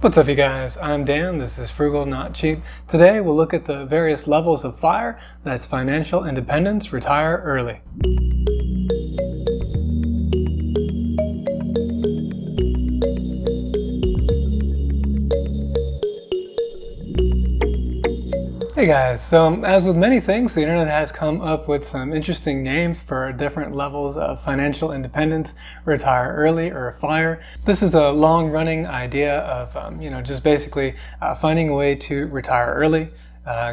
What's up, you guys? I'm Dan. This is Frugal Not Cheap. Today we'll look at the various levels of FIRE. That's financial independence, retire early. Hey guys, so as with many things, the internet has come up with some interesting names for different levels of financial independence, retire early, or FIRE. This is a long-running idea of, just basically finding a way to retire early.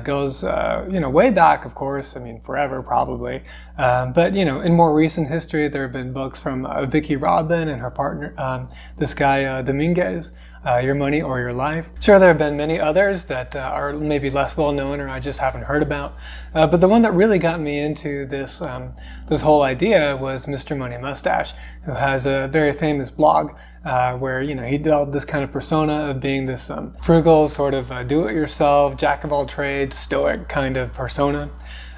Goes, way back, of course, forever probably. But, in more recent history, there have been books from Vicki Robin and her partner, this guy, Dominguez, Your Money or Your Life. Sure, there have been many others that are maybe less well known or I just haven't heard about. But the one that really got me into this whole idea was Mr. Money Mustache, who has a very famous blog where he developed this kind of persona of being this frugal sort of do-it-yourself, jack-of-all-trades, stoic kind of persona.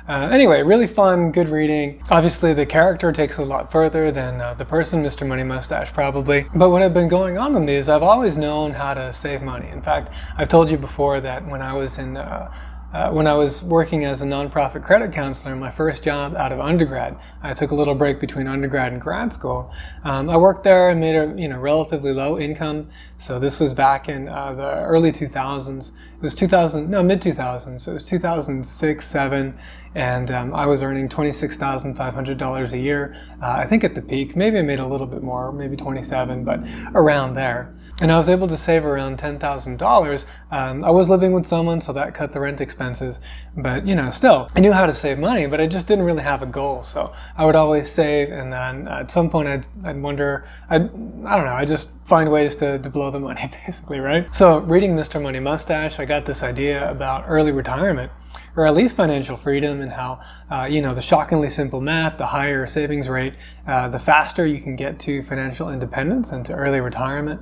Anyway, really fun, good reading. Obviously, the character takes it a lot further than the person, Mr. Money Mustache, probably. But what had been going on in these, I've always known how to save money. In fact, I've told you before that when I was working as a nonprofit credit counselor, my first job out of undergrad, I took a little break between undergrad and grad school. I worked there and made a relatively low income. So this was back in the early 2000s. It was mid-2000s. So it was 2006, 7, and I was earning $26,500 a year. I think at the peak, maybe I made a little bit more, maybe 27, but around there. And I was able to save around $10,000. I was living with someone, so that cut the rent expenses. But, still, I knew how to save money, but I just didn't really have a goal. So I would always save, and then at some point I'd wonder, I don't know, I just find ways to blow the money, basically, right? So reading Mr. Money Mustache, I got this idea about early retirement, or at least financial freedom, and how, the shockingly simple math, the higher savings rate, the faster you can get to financial independence and to early retirement,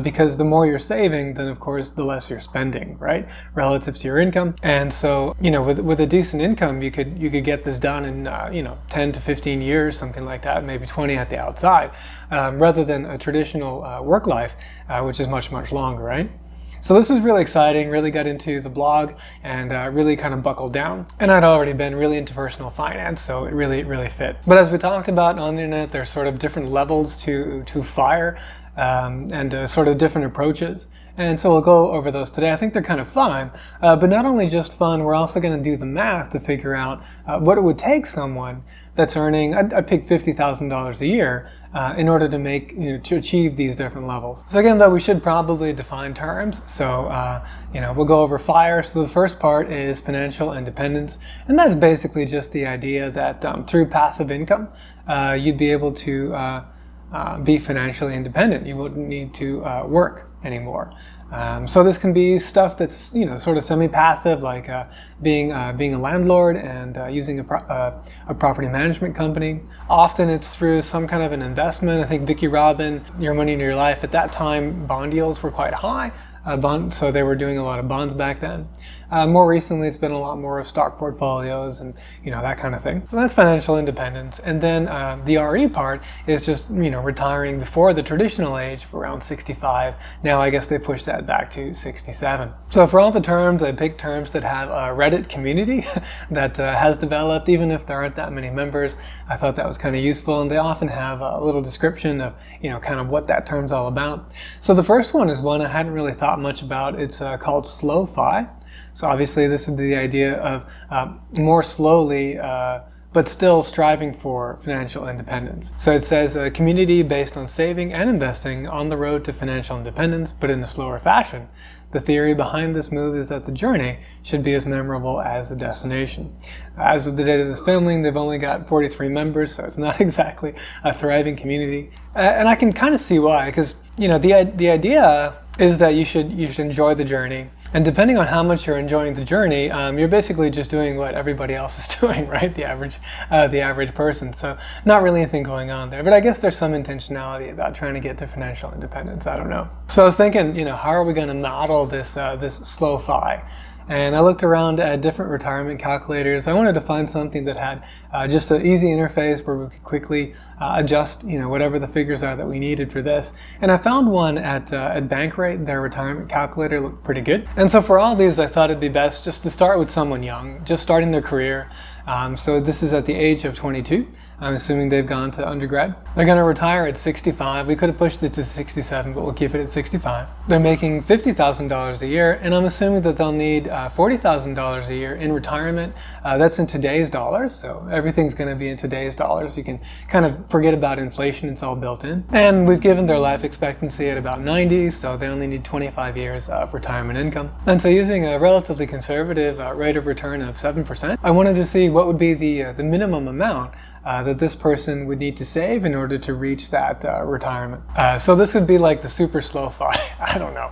because the more you're saving, then of course the less you're spending, right, relative to your income. And so, with a decent income, you could get this done in 10 to 15 years, something like that, maybe 20 at the outside, rather than a traditional work life, which is much longer, right? So this was really exciting, really got into the blog and really kind of buckled down. And I'd already been really into personal finance, so it really fit. But as we talked about on the internet, there's sort of different levels to FIRE and sort of different approaches. And so we'll go over those today. I think they're kind of fun, but not only just fun, we're also going to do the math to figure out what it would take someone that's earning, I picked $50,000 a year in order to make, to achieve these different levels. So again, though, we should probably define terms. So, we'll go over FIRE. So the first part is financial independence. And that's basically just the idea that through passive income, you'd be able to be financially independent. You wouldn't need to work anymore. So this can be stuff that's sort of semi-passive, like being a landlord and using a property management company. Often it's through some kind of an investment. I think Vicki Robin, Your Money in Your Life, at that time bond yields were quite high. So they were doing a lot of bonds back then. More recently, it's been a lot more of stock portfolios and that kind of thing. So that's financial independence. And then the RE part is just retiring before the traditional age of around 65. Now I guess they pushed that back to 67. So for all the terms, I picked terms that have a Reddit community that has developed, even if there aren't that many members. I thought that was kind of useful, and they often have a little description of kind of what that term's all about. So the first one is one I hadn't really thought much about. It's called slow fi. So obviously this is the idea of more slowly but still striving for financial independence. So it says a community based on saving and investing on the road to financial independence, but in a slower fashion. The theory behind this move is that the journey should be as memorable as the destination. As of the date of this filming, they've only got 43 members, so it's not exactly a thriving community. And I can kind of see why, because the idea is that you should enjoy the journey. And depending on how much you're enjoying the journey, you're basically just doing what everybody else is doing, right? The average person. So not really anything going on there. But I guess there's some intentionality about trying to get to financial independence. I don't know. So I was thinking, how are we going to model this slow fi? and I looked around at different retirement calculators. I wanted to find something that had just an easy interface where we could quickly adjust, whatever the figures are that we needed for this. And I found one at Bankrate. Their retirement calculator looked pretty good. And so for all these, I thought it'd be best just to start with someone young, just starting their career. So this is at the age of 22. I'm assuming they've gone to undergrad. They're going to retire at 65. We could have pushed it to 67, but we'll keep it at 65. They're making $50,000 a year, and I'm assuming that they'll need $40,000 a year in retirement. That's in today's dollars, so everything's going to be in today's dollars. You can kind of forget about inflation, it's all built in. And we've given their life expectancy at about 90, so they only need 25 years of retirement income. And so using a relatively conservative rate of return of 7%, I wanted to see what would be the minimum amount that this person would need to save in order to reach that retirement. So this would be like the super slow fi. I don't know.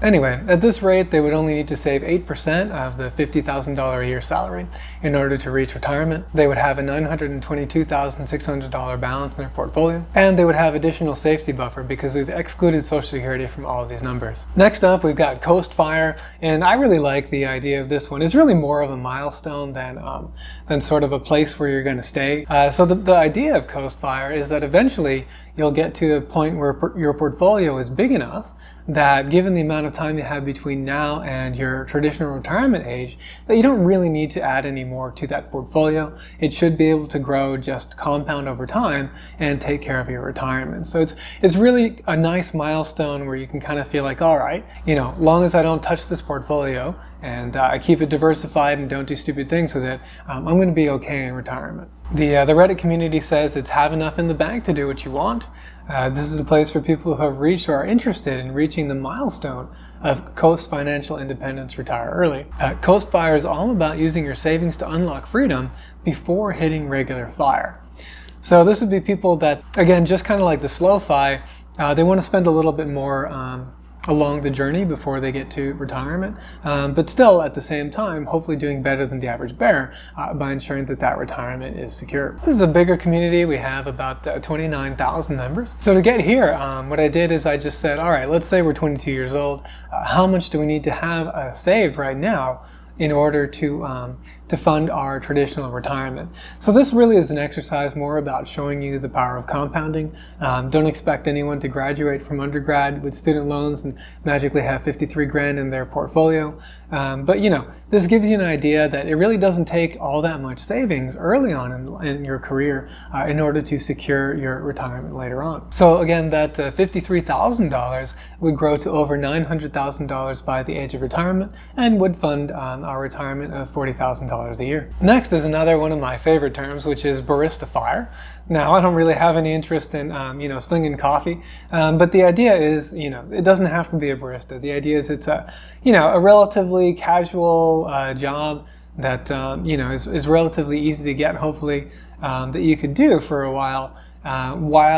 Anyway, at this rate, they would only need to save 8% of the $50,000 a year salary in order to reach retirement. They would have a $922,600 balance in their portfolio, and they would have additional safety buffer because we've excluded Social Security from all of these numbers. Next up, we've got Coast Fire, and I really like the idea of this one. It's really more of a milestone than sort of a place where you're going to stay. So the idea of Coast Fire is that eventually you'll get to a point where your portfolio is big enough that given the amount of time you have between now and your traditional retirement age, that you don't really need to add any more to that portfolio. It should be able to grow, just compound over time and take care of your retirement. So it's really a nice milestone where you can kind of feel like, all right, long as I don't touch this portfolio and I keep it diversified and don't do stupid things with it, I'm going to be okay in retirement. The Reddit community says it's have enough in the bank to do what you want. This is a place for people who have reached or are interested in reaching the milestone of Coast Financial Independence Retire Early. Coast Fire is all about using your savings to unlock freedom before hitting regular fire. So this would be people that, again, just kind of like the slow fi, they want to spend a little bit more along the journey before they get to retirement, but still at the same time hopefully doing better than the average bear by ensuring that retirement is secure. This is a bigger community. We have about 29,000 members. So to get here, what I did is I just said, all right, let's say we're 22 years old. How much do we need to have saved right now in order to fund our traditional retirement? So this really is an exercise more about showing you the power of compounding. Don't expect anyone to graduate from undergrad with student loans and magically have 53 grand in their portfolio. But this gives you an idea that it really doesn't take all that much savings early on in your career in order to secure your retirement later on. So again, that $53,000 would grow to over $900,000 by the age of retirement and would fund our retirement of $40,000 a year. Next is another one of my favorite terms, which is barista fire. Now, I don't really have any interest in, slinging coffee, but the idea is, it doesn't have to be a barista. The idea is it's a relatively casual job that, is relatively easy to get, hopefully, that you could do for a while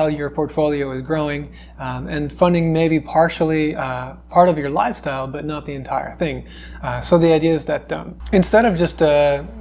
your portfolio is growing and funding maybe partially part of your lifestyle, but not the entire thing. So the idea is that instead of just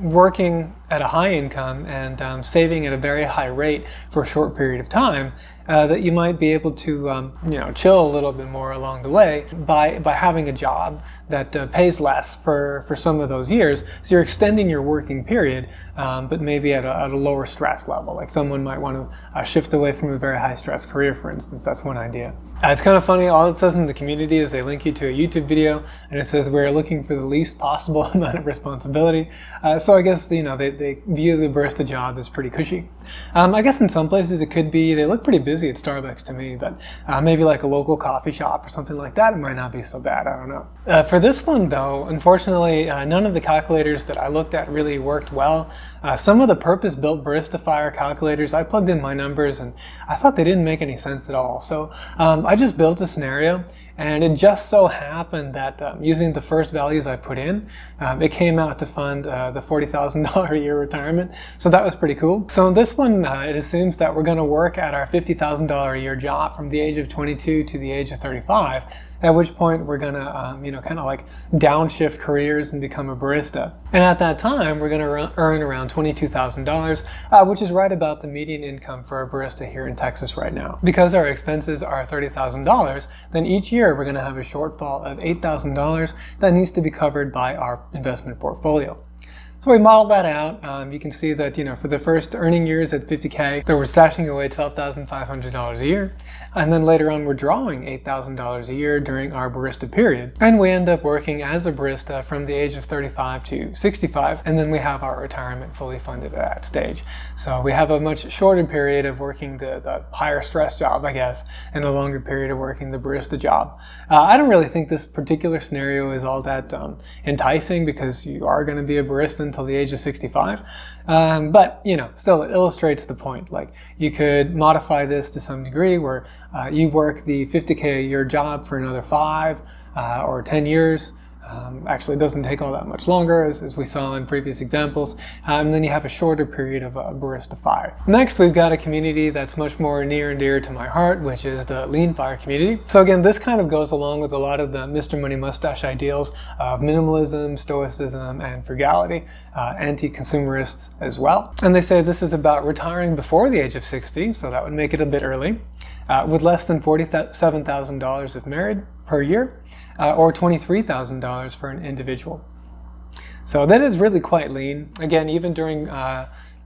working at a high income and saving at a very high rate for a short period of time, that you might be able to chill a little bit more along the way by having a job that pays less for some of those years. So you're extending your working period, but maybe at a lower stress level. Like someone might want to shift away from a very high stress career, for instance. That's one idea. It's kind of funny, all it says in the community is they link you to a YouTube video and it says we're looking for the least possible amount of responsibility. So I guess they view the barista job as pretty cushy. I guess in some places it could be, they look pretty busy at Starbucks to me, but maybe like a local coffee shop or something like that, it might not be so bad, I don't know. For this one though, unfortunately, none of the calculators that I looked at really worked well. Some of the purpose-built barista fire calculators, I plugged in my numbers and I thought they didn't make any sense at all. So I just built a scenario, and it just so happened that using the first values I put in, it came out to fund the $40,000 a year retirement. So that was pretty cool. So in this one, it assumes that we're going to work at our $50,000 a year job from the age of 22 to the age of 35. at which point we're gonna, kind of like downshift careers and become a barista. And at that time, we're gonna earn around $22,000, which is right about the median income for a barista here in Texas right now. Because our expenses are $30,000, then each year we're gonna have a shortfall of $8,000 that needs to be covered by our investment portfolio. So we modeled that out. You can see that, for the first earning years at 50K, that we're stashing away $12,500 a year. And then later on, we're drawing $8,000 a year during our barista period. And we end up working as a barista from the age of 35 to 65. And then we have our retirement fully funded at that stage. So we have a much shorter period of working the higher stress job, I guess, and a longer period of working the barista job. I don't really think this particular scenario is all that enticing, because you are going to be a barista until the age of 65. But, still it illustrates the point. Like, you could modify this to some degree where you work the 50K a year job for another 5 or 10 years. Actually, it doesn't take all that much longer, as we saw in previous examples. And then you have a shorter period of barista fire. Next, we've got a community that's much more near and dear to my heart, which is the lean fire community. So again, this kind of goes along with a lot of the Mr. Money Mustache ideals of minimalism, stoicism, and frugality, anti-consumerist as well. And they say this is about retiring before the age of 60, so that would make it a bit early, with less than $47,000 if married per year, or $23,000 for an individual. So that is really quite lean. Again, even during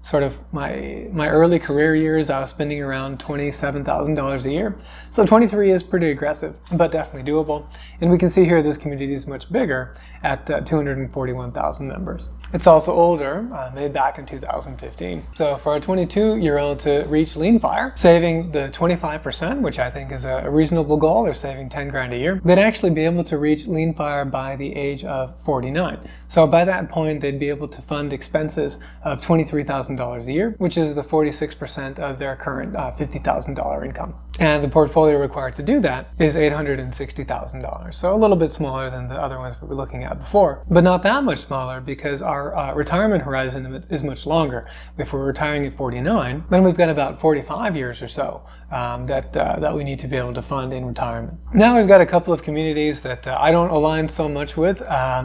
sort of my early career years, I was spending around $27,000 a year. So 23 is pretty aggressive, but definitely doable. And we can see here this community is much bigger at 241,000 members. It's also older, made back in 2015. So for a 22-year-old to reach lean fire, saving the 25%, which I think is a reasonable goal, they're saving 10 grand a year, they'd actually be able to reach lean fire by the age of 49. So by that point, they'd be able to fund expenses of $23,000 a year, which is the 46% of their current $50,000 income. And the portfolio required to do that is $860,000. So a little bit smaller than the other ones we were looking at before, but not that much smaller, because our retirement horizon is much longer. If we're retiring at 49, then we've got about 45 years or so that we need to be able to fund in retirement. Now we've got a couple of communities that I don't align so much with. I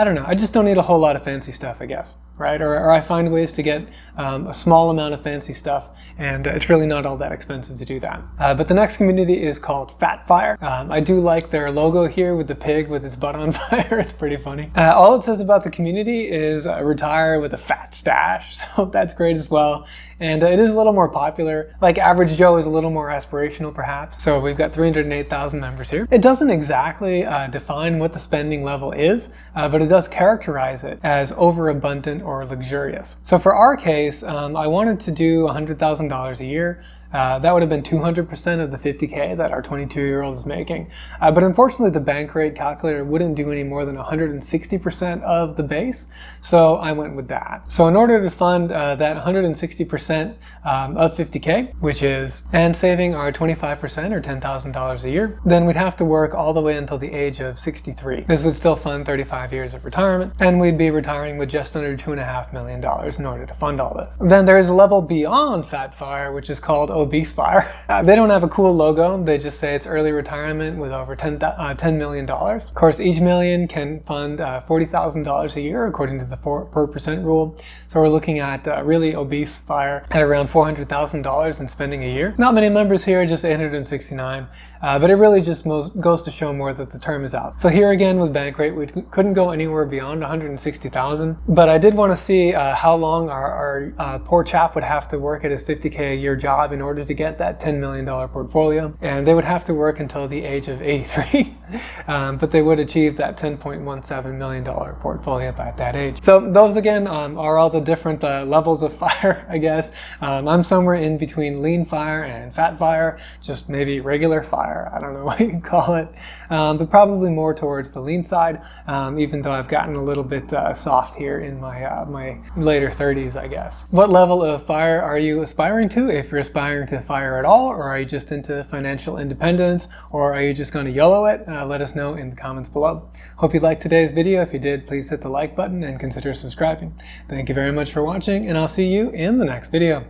don't know. I just don't need a whole lot of fancy stuff, I guess. Right? Or I find ways to get a small amount of fancy stuff, and it's really not all that expensive to do that. But the next community is called Fat Fire. I do like their logo here with the pig with its butt on fire. It's pretty funny. All it says about the community is retire with a fat stash, so that's great as well. And it is a little more popular. Like Average Joe is a little more aspirational, perhaps. So we've got 308,000 members here. It doesn't exactly define what the spending level is, but it does characterize it as overabundant or luxurious. So for our case, I wanted to do $100,000 a year. That would have been 200% of the 50K that our 22-year-old is making. But unfortunately, the bank rate calculator wouldn't do any more than 160% of the base, so I went with that. So in order to fund that 160% of 50K, which is, and saving our 25% or $10,000 a year, then we'd have to work all the way until the age of 63. This would still fund 35 years of retirement, and we'd be retiring with just under $2.5 million in order to fund all this. Then there is a level beyond Fat Fire, which is called Obese Fire. They don't have a cool logo. They just say it's early retirement with over $10 million. Of course, each million can fund $40,000 a year according to the 4% rule. So we're looking at really obese fire at around $400,000 in spending a year. Not many members here, just 869. But it really just goes to show more that the term is out. So here again with bank rate, we couldn't go anywhere beyond 160,000. But I did want to see how long our poor chap would have to work at his 50K a year job in order to get that $10 million portfolio. And they would have to work until the age of 83. But they would achieve that $10.17 million portfolio by that age. So those again are all the different levels of fire, I guess. I'm somewhere in between lean fire and fat fire, just maybe regular fire. I don't know what you can call it, but probably more towards the lean side, even though I've gotten a little bit soft here in my later 30s, I guess. What level of fire are you aspiring to? If you're aspiring to fire at all, or are you just into financial independence, or are you just going to YOLO it? Let us know in the comments below. Hope you liked today's video. If you did, please hit the like button and consider subscribing. Thank you very much for watching, and I'll see you in the next video.